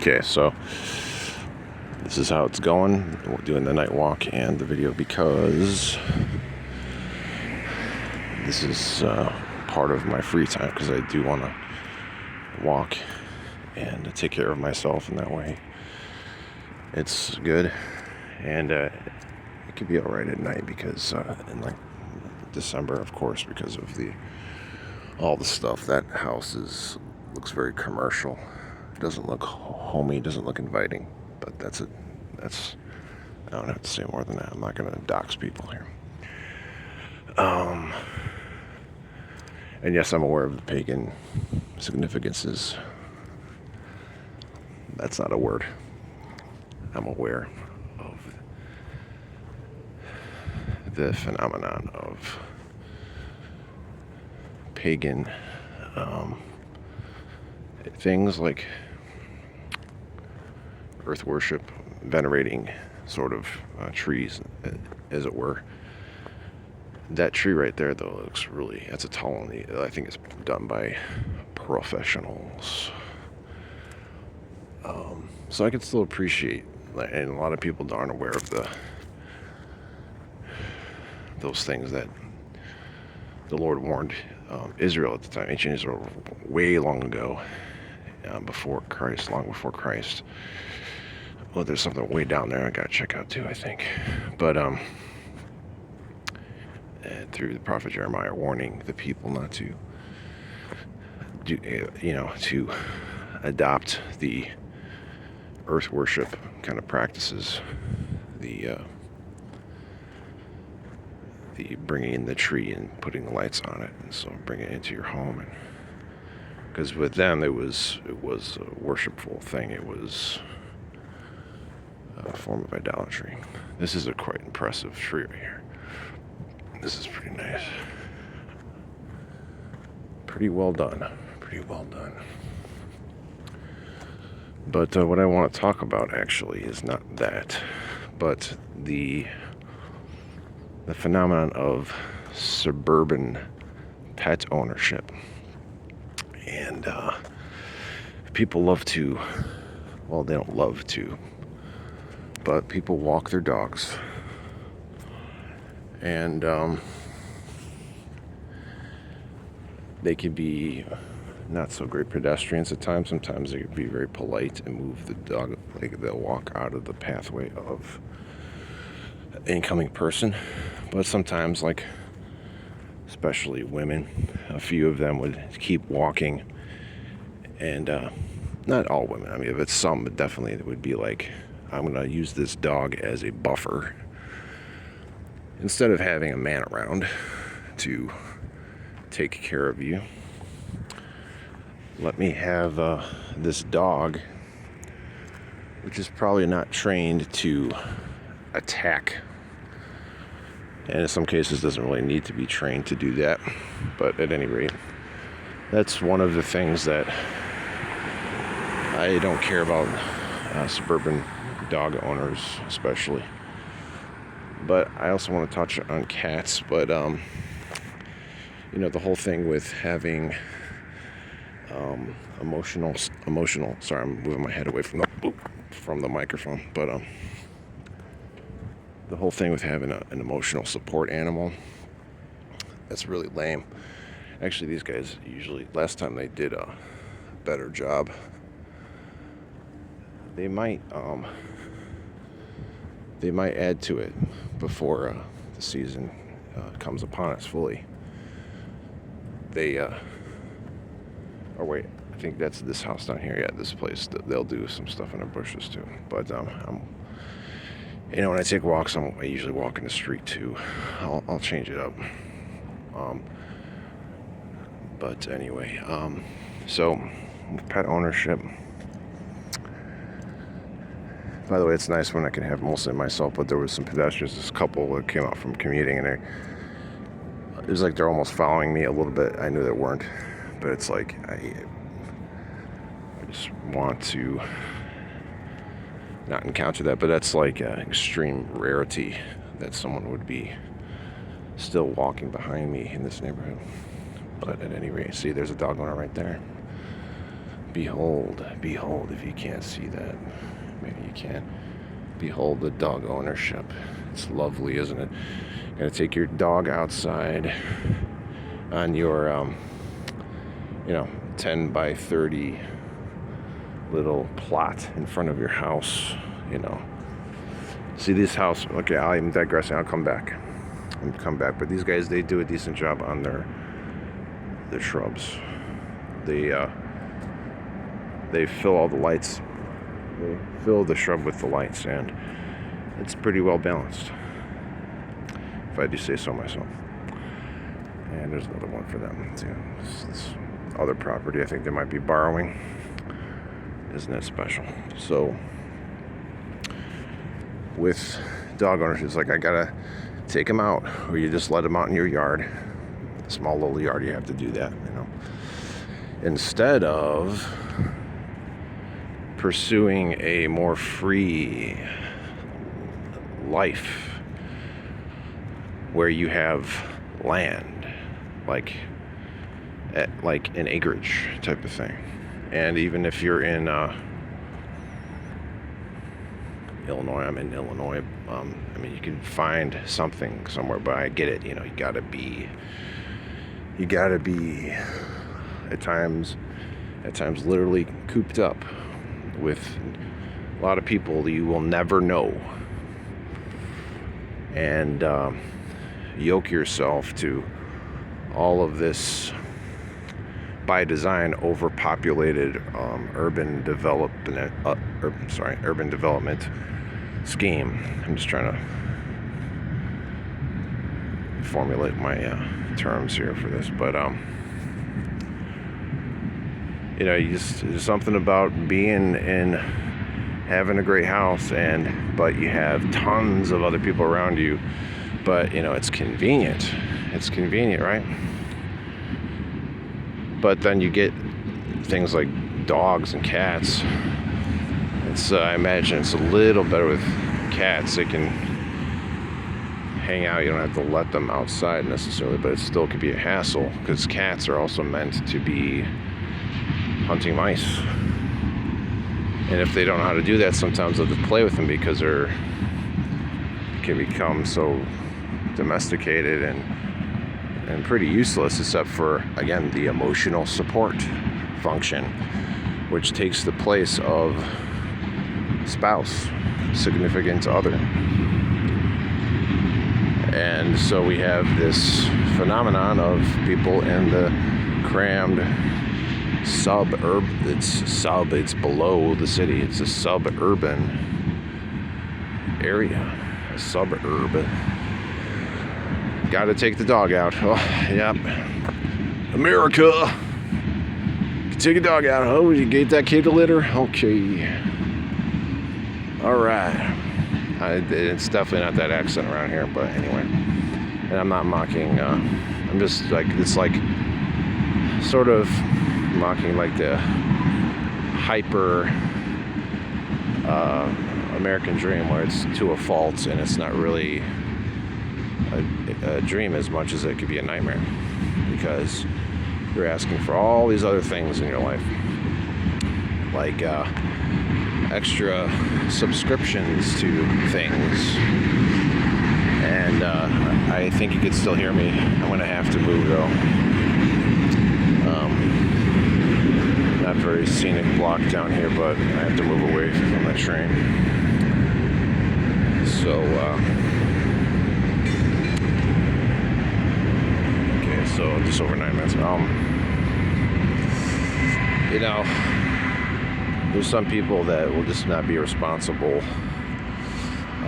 Okay, so this is how it's going. We're doing the night walk and the video because this is part of my free time, because I do want to walk and take care of myself in that way. It's good, and it could be all right at night because in like December, of course, because of all the stuff. That house looks very commercial. It doesn't look homey, doesn't look inviting. But that's I don't have to say more than that. I'm not going to dox people here. And yes, I'm aware of the pagan significances. That's not a word. I'm aware of the phenomenon of pagan things like earth worship, venerating sort of trees, as it were. That tree right there, though, looks that's a tall one. I think it's done by professionals. So I can still appreciate, and a lot of people aren't aware of those things that the Lord warned Israel at the time, ancient Israel, way long ago, before Christ, long before Christ. Well, there's something way down there I gotta check out too, I think. But through the prophet Jeremiah, warning the people not to do, to adopt the earth worship kind of practices, the bringing in the tree and putting the lights on it, and so bring it into your home, and because with them it was a worshipful thing. It was a form of idolatry. This is a quite impressive tree right here. This is pretty nice. Pretty well done. But what I want to talk about actually is not that, but the phenomenon of suburban pet ownership. And people love to, well, they don't love to, but people walk their dogs. And they can be not so great pedestrians at times. Sometimes they can be very polite and move the dog, like they'll walk out of the pathway of an incoming person. But sometimes, like especially women, a few of them would keep walking. And not all women, I mean, if it's some, but definitely it would be like, I'm going to use this dog as a buffer. Instead of having a man around to take care of you, let me have this dog, which is probably not trained to attack. And in some cases doesn't really need to be trained to do that. But at any rate, that's one of the things that I don't care about suburban dog owners especially. But I also want to touch on cats. But the whole thing with having emotional. Sorry, I'm moving my head away from the microphone. But the whole thing with having an emotional support animal, that's really lame. Actually, these guys usually, last time they did a better job. They might add to it before the season comes upon us fully. Or wait, I think that's this house down here. Yeah, this place. They'll do some stuff in the bushes too. But when I take walks, I usually walk in the street too. I'll change it up. But anyway, so pet ownership. By the way, it's nice when I can have mostly myself, but there was some pedestrians, this couple that came out from commuting, and it was like they're almost following me a little bit. I knew they weren't, but it's like I just want to not encounter that. But that's like an extreme rarity that someone would be still walking behind me in this neighborhood. But at any rate, see, there's a dog owner right there. Behold, if you can't see that. Maybe you can. Behold the dog ownership. It's lovely, isn't it? You're gonna take your dog outside on your, 10 by 30 little plot in front of your house, See this house, okay, I'm digressing, I'll come back. But these guys, they do a decent job on their shrubs. They fill all the lights. They fill the shrub with the lights, and it's pretty well balanced, if I do say so myself. And there's another one for them too. This other property, I think they might be borrowing. Isn't it special? So with dog owners, it's like I gotta take them out, or you just let them out in your yard, small little yard. You have to do that, instead of pursuing a more free life where you have land, like an acreage type of thing. And even if you're in Illinois, I'm in Illinois, you can find something somewhere, but I get it, you gotta be at times literally cooped up with a lot of people that you will never know, and yoke yourself to all of this by design overpopulated urban development scheme. I'm just trying to formulate my terms here for this, but there's something about being in, having a great house, but you have tons of other people around you, but it's convenient, right? But then you get things like dogs and cats. I imagine it's a little better with cats. They can hang out. You don't have to let them outside necessarily, but it still could be a hassle, because cats are also meant to be hunting mice. And if they don't know how to do that, sometimes they'll just play with them, because they can become so domesticated and pretty useless, except for, again, the emotional support function, which takes the place of spouse, significant other. And so we have this phenomenon of people in the crammed it's below the city, it's a suburban area, a suburb. Gotta take the dog out. Oh, yep. America. You can take a dog out. Oh, you gave that kid a litter? Okay. Alright. It's definitely not that accent around here, but anyway. And I'm not mocking, I'm just it's sort of mocking the hyper American dream, where it's to a fault, and it's not really a dream as much as it could be a nightmare, because you're asking for all these other things in your life, like extra subscriptions to things. And I think you can still hear me. I'm going to have to move, though. Not very scenic block down here, but I have to move away from the train. So, so just over 9 minutes. There's some people that will just not be responsible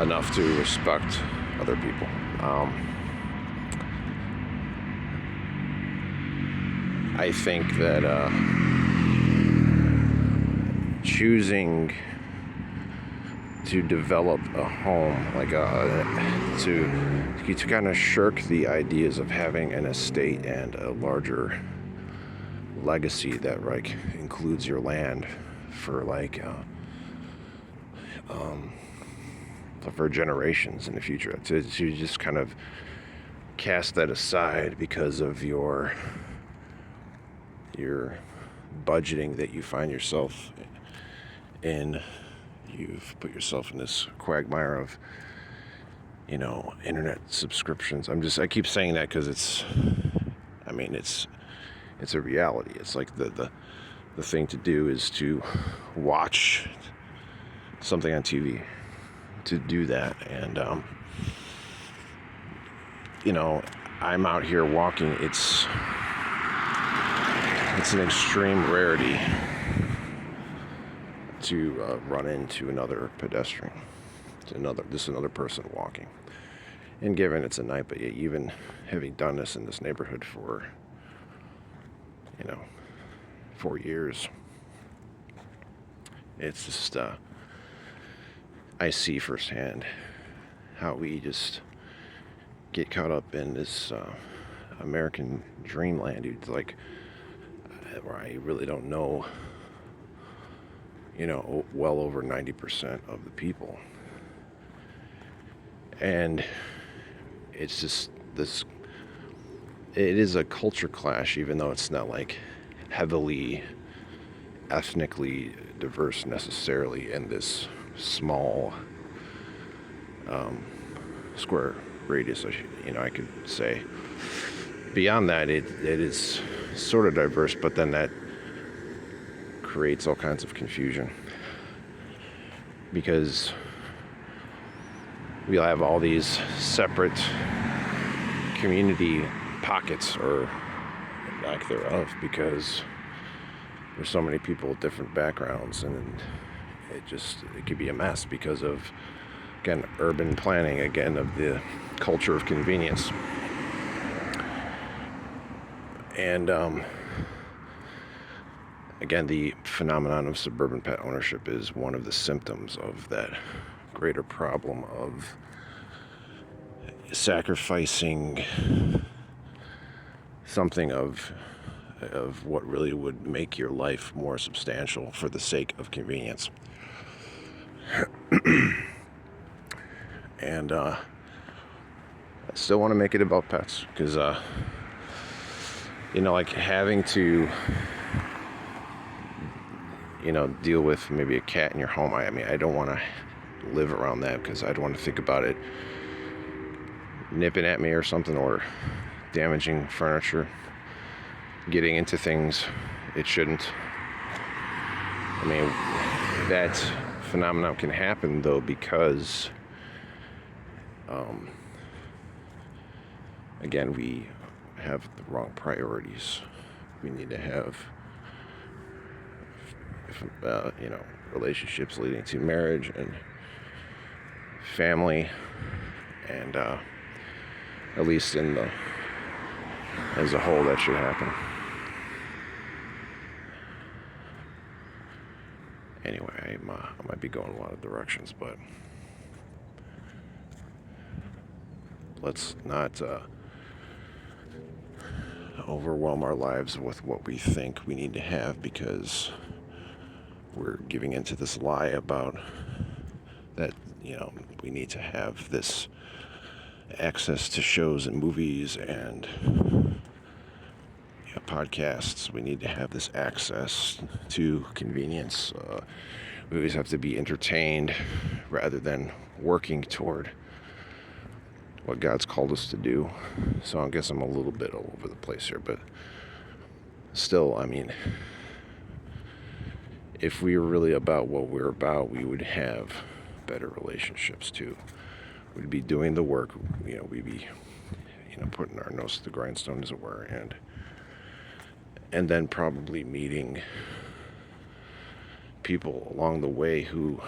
enough to respect other people. I think that choosing to develop a home, to kind of shirk the ideas of having an estate and a larger legacy that includes your land for for generations in the future. To just kind of cast that aside because of your budgeting that you find yourself in. You've put yourself in this quagmire of, internet subscriptions. I keep saying that because it's a reality. It's like the thing to do is to watch something on TV, to do that. And, I'm out here walking. It's an extreme rarity to run into another pedestrian, another person walking. And given it's a night, but even having done this in this neighborhood for 4 years, it's just I see firsthand how we just get caught up in this American dreamland. It's like where I really don't know, well over 90% of the people. And it's just this, it is a culture clash, even though it's not like heavily ethnically diverse necessarily in this small square radius, I could say. Beyond that, it is sort of diverse, but then that creates all kinds of confusion, because we'll have all these separate community pockets, or lack thereof, because there's so many people with different backgrounds, and it could be a mess because of, again, urban planning, again, of the culture of convenience. And again, the phenomenon of suburban pet ownership is one of the symptoms of that greater problem of sacrificing something of what really would make your life more substantial for the sake of convenience. And I still want to make it about pets, because like having to deal with maybe a cat in your home. I don't want to live around that, because I don't want to think about it nipping at me or something, or damaging furniture, getting into things it shouldn't. That phenomenon can happen, though, because again, we have the wrong priorities. We need to have relationships leading to marriage and family, and at least as a whole, that should happen. Anyway, I might be going a lot of directions, but let's not overwhelm our lives with what we think we need to have, because we're giving into this lie about that, we need to have this access to shows and movies and podcasts. We need to have this access to convenience. We always have to be entertained rather than working toward what God's called us to do. So I guess I'm a little bit all over the place here, but still, if we were really about what we're about, we would have better relationships too. We'd be doing the work, we'd be, putting our nose to the grindstone, as it were, and then probably meeting people along the way who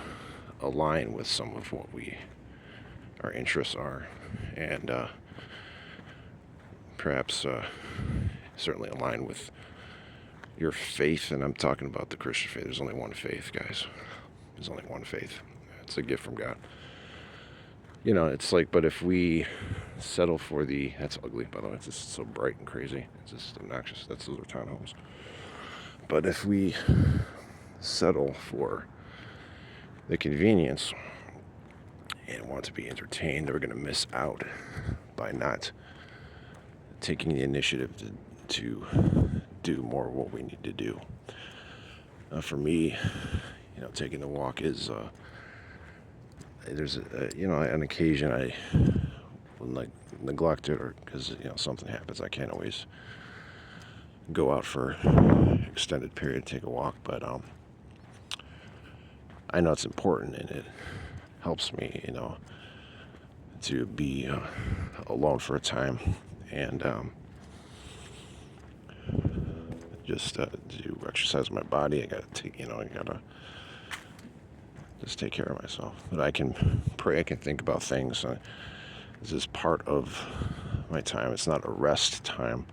align with some of what our interests are, and perhaps certainly align with your faith. And I'm talking about the Christian faith. There's only one faith, guys. There's only one faith. It's a gift from God. It's like, but if we settle for that's ugly, by the way, it's just so bright and crazy. It's just obnoxious. Those are townhomes. But if we settle for the convenience and want to be entertained, we're going to miss out by not taking the initiative to do more of what we need to do. For me, taking the walk is, there's an occasion I will neglect it, or because something happens, I can't always go out for extended period to take a walk, but I know it's important, and it helps me, to be alone for a time, and just to exercise my body. I gotta just take care of myself. But I can pray, I can think about things. This is part of my time. It's not a rest time,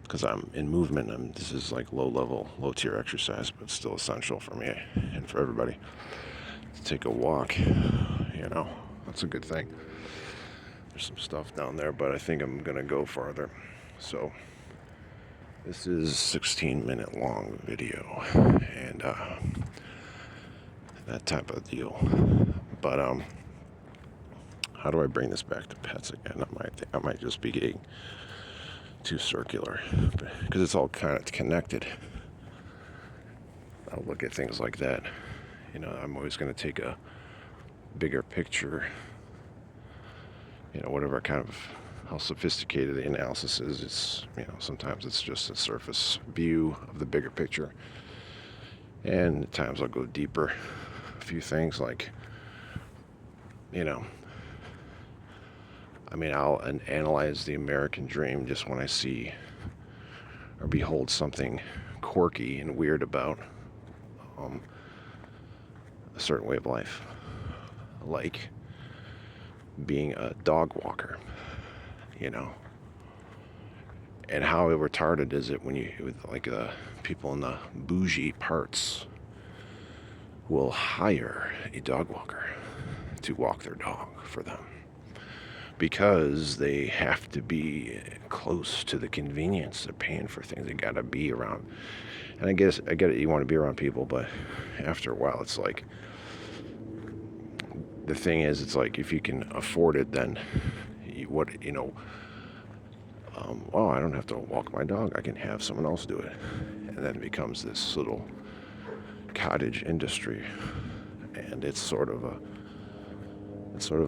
because I'm in movement. This is like low tier exercise, but still essential for me and for everybody to take a walk. That's a good thing. There's some stuff down there, but I think I'm gonna go farther. So this is 16-minute long video, and that type of deal. But how do I bring this back to pets again? I might just be getting too circular, because it's all kind of connected. I'll look at things like that. I'm always going to take a bigger picture. Whatever kind of how sophisticated the analysis is, it's sometimes it's just a surface view of the bigger picture, and at times I'll go deeper. A few things like, I'll analyze the American dream just when I see or behold something quirky and weird about a certain way of life, like being a dog walker, and how retarded is it when people in the bougie parts will hire a dog walker to walk their dog for them, because they have to be close to the convenience. They're paying for things. They gotta be around. And I get it, you want to be around people, but after a while, it's like, the thing is, it's like, if you can afford it, then I don't have to walk my dog. I can have someone else do it. And then it becomes this little cottage industry. And it's sort of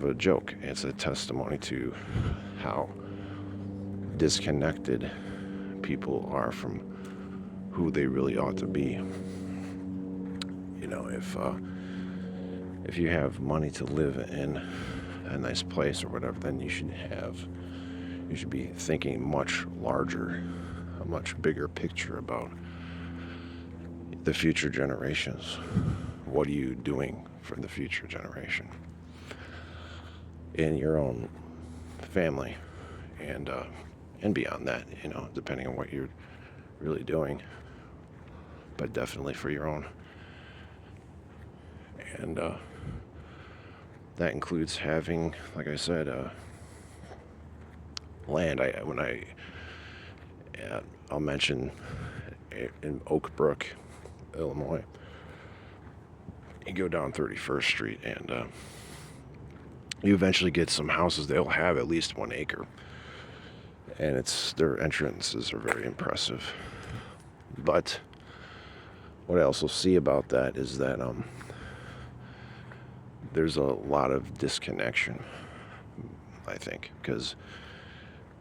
a joke. It's a testimony to how disconnected people are from who they really ought to be. If you have money to live in a nice place or whatever, then you should be thinking much larger, a much bigger picture about the future generations. What are you doing for the future generation in your own family, and beyond that, depending on what you're really doing, but definitely for your own. And that includes having, like I said, land. I'll mention in Oak Brook, Illinois, you go down 31st Street, and you eventually get some houses. They'll have at least 1 acre, and their entrances are very impressive. But what I also see about that is that there's a lot of disconnection, I think, because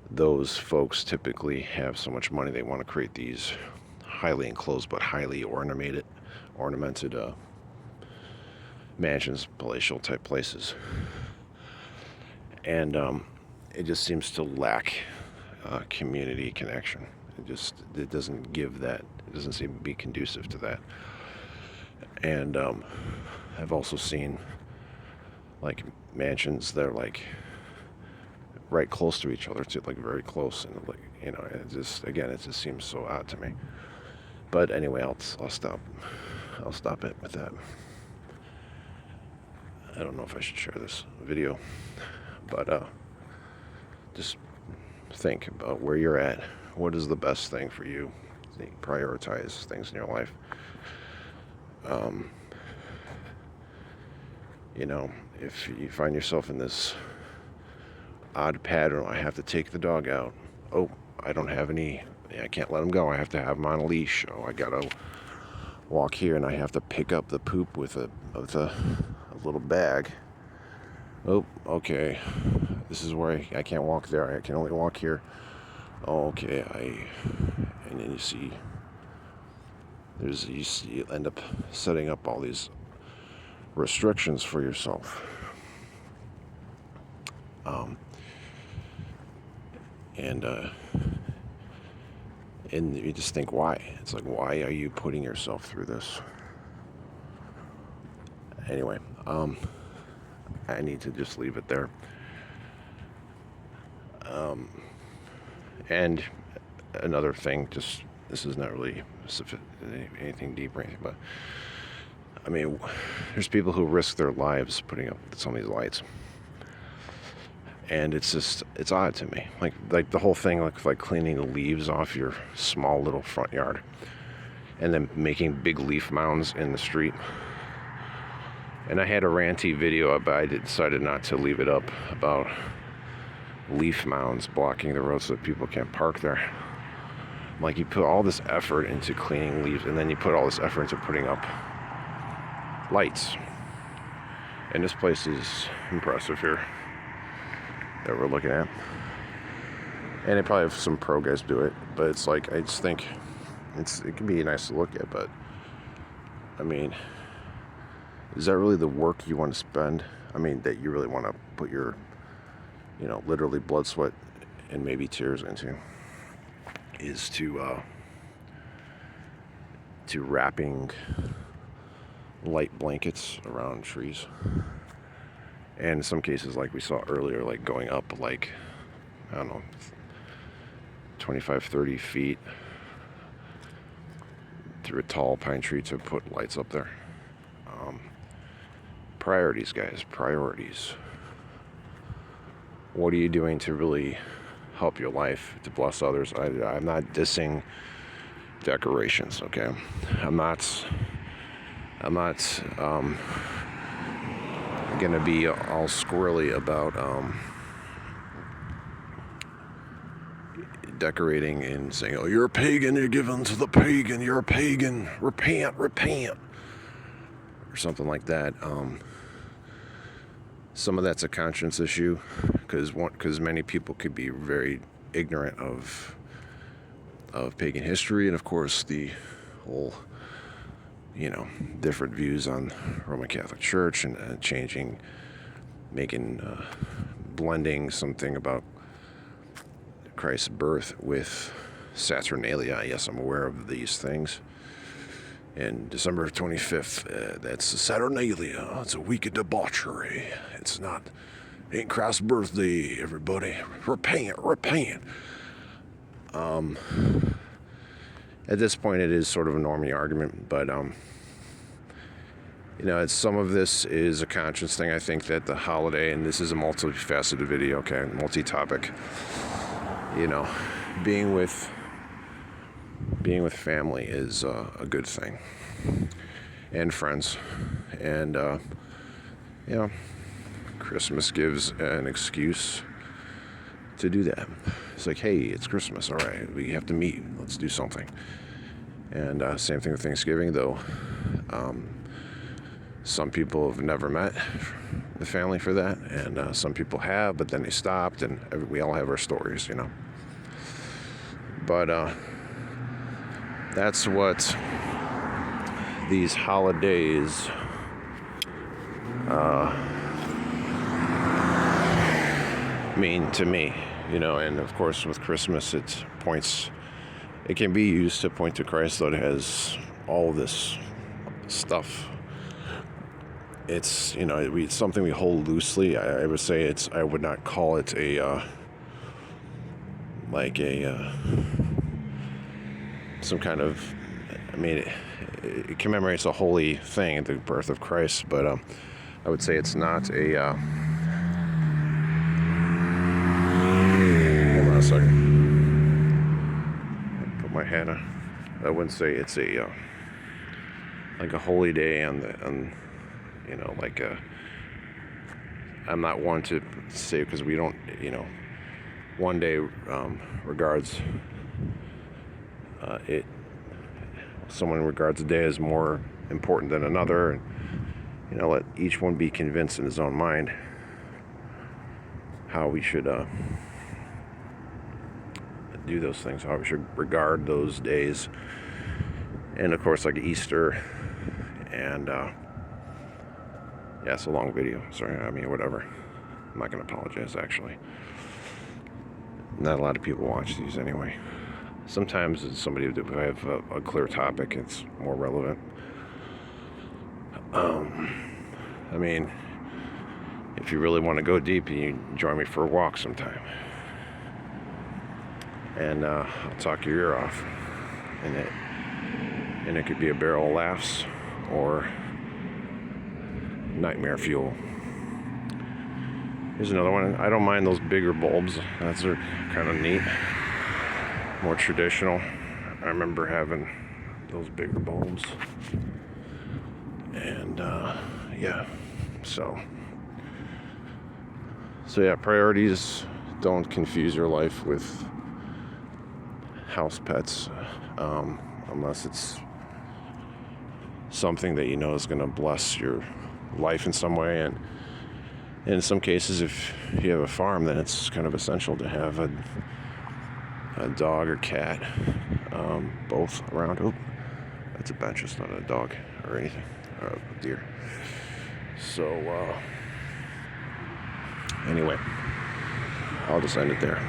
those folks typically have so much money, they want to create these highly enclosed but highly ornamented mansions, palatial type places, and it just seems to lack community connection. It doesn't give that. It doesn't seem to be conducive to that. And I've also seen like mansions that are like right close to each other, too, like very close, and like it just seems so odd to me. But anyway, I'll stop it with that. I don't know if I should share this video, but just think about where you're at. What is the best thing for you? Prioritize things in your life. If you find yourself in this odd pattern, I have to take the dog out. Oh, I don't have any I can't let them go. I have to have them on a leash. Oh, I gotta walk here, and I have to pick up the poop with a little bag. Oh, okay. This is where I can't walk there. I can only walk here. Oh, okay. And then you end up setting up all these restrictions for yourself. And you just think, why? It's like, why are you putting yourself through this? Anyway, I need to just leave it there. And another thing, just, this is not really anything deep or anything, but I mean, there's people who risk their lives putting up some of these lights. And it's odd to me. Like the whole thing, like cleaning the leaves off your small little front yard and then making big leaf mounds in the street. And I had a ranty video, but I decided not to leave it up, about leaf mounds blocking the road so that people can't park there. Like, you put all this effort into cleaning leaves, and then you put all this effort into putting up lights. And this place is impressive here that we're looking at. And they probably have some pro guys do it, but it's like, I just think it can be nice to look at, but I mean, is that really the work you want to spend? I mean, that you really want to put your, literally blood, sweat, and maybe tears into, is to wrapping light blankets around trees. And in some cases, like we saw earlier, like going up, like, I don't know, 25, 30 feet through a tall pine tree to put lights up there. Priorities, guys, priorities. What are you doing to really help your life, to bless others? I'm not dissing decorations, okay? I'm not gonna be all squirrely about decorating and saying, oh, you're a pagan, you're giving to the pagan, you're a pagan, repent, or something like that. Some of that's a conscience issue, because many people could be very ignorant of pagan history, and of course the whole, different views on Roman Catholic Church, and blending something about Christ's birth with Saturnalia. Yes, I'm aware of these things. And December 25th, that's Saturnalia. It's a week of debauchery. Ain't Christ's birthday, everybody. Repent. At this point, it is sort of a normie argument, but some of this is a conscience thing. I think that the holiday, and this is a multifaceted video, okay, multi-topic. Being with family is a good thing, and friends, and Christmas gives an excuse to do that. It's like, hey, it's Christmas, all right, we have to meet, let's do something. And same thing with Thanksgiving, though. Some people have never met the family for that, and some people have, but then they stopped, and we all have our stories, But that's what these holidays mean to me, and of course with Christmas it can be used to point to Christ, though it has all this stuff. It's, it's something we hold loosely. I would say I would not call it some kind of, it commemorates a holy thing, the birth of Christ, but I would say it's not hold on a second, put my hat on. I wouldn't say it's like a holy day I'm not one to say, because we don't, one day regards it someone regards a day as more important than another, and let each one be convinced in his own mind how we should do those things, how we should regard those days. And of course, like Easter, and yeah, it's a long video, sorry, whatever, I'm not going to apologize. Actually, not a lot of people watch these anyway. Sometimes it's somebody, if I have a clear topic, it's more relevant. If you really want to go deep, you join me for a walk sometime, and I'll talk your ear off, and it could be a barrel of laughs or nightmare fuel. Here's another one. I don't mind those bigger bulbs. Those are kind of neat, more traditional. I remember having those bigger bulbs, and yeah, so yeah, priorities. Don't confuse your life with house pets, unless it's something that is going to bless your life in some way. And in some cases, if you have a farm, then it's kind of essential to have a dog or cat, both around. Oh, that's a bench. It's not a dog or anything, or a deer. So anyway, I'll just end it there.